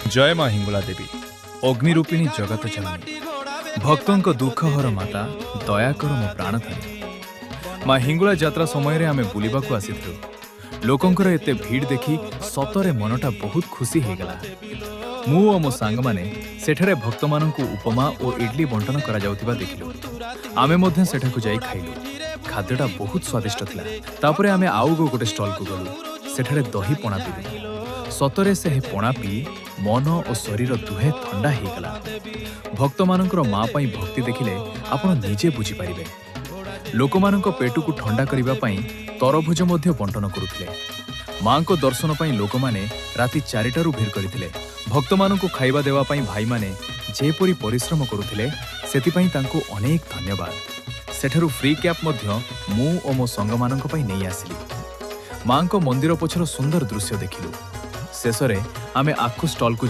जय माँ हिंगुला देवी अग्निरूपिणी जगत जननी भक्तों दुखहर माता दयाकर मो प्राण धनी माँ हिंगुला यात्रा समय आमे बुलिबाकु आसीथिलु। लोकंकर एते भीड़ देखि सतरे मनटा बहुत खुशी हो गला। मु और मो सांग माने सेठरे भक्त माननकु उपमा और इडली बंटन करा जाउतिबा देखिलु। आमे मध्य सेठाकु जाई खाइलु। खाद्यटा बहुत स्वादिष्ट थिला। तापरे आमे आउ गोटे स्टॉल को गलु। सेठरे दही पणा पीलु। सतरे से पणा पी मन और शरीर दुहे ठंडा हो गला। भक्त मानकर माँ पई भक्ति देखिले आपण निजे बुझी पारिबे। लोक मानक पेटू को ठंडा करिबा पई तरभुज मध्य बंटन करुथिले। माँ को दर्शन पई लोक माने राति 4टारू भीड़ करथिले। भक्त मानक खाइबा देवा पई भाई माने जेपरि परिश्रम करुथिले सेति पई तांको अनेक धन्यवाद। सेठारू फ्री कैप मध्य मु और मो संग मानक पई नै आसिली। माँ को मंदिर पछर सुंदर दृश्य देखिलु। शेषरे आमे आखु स्टॉल को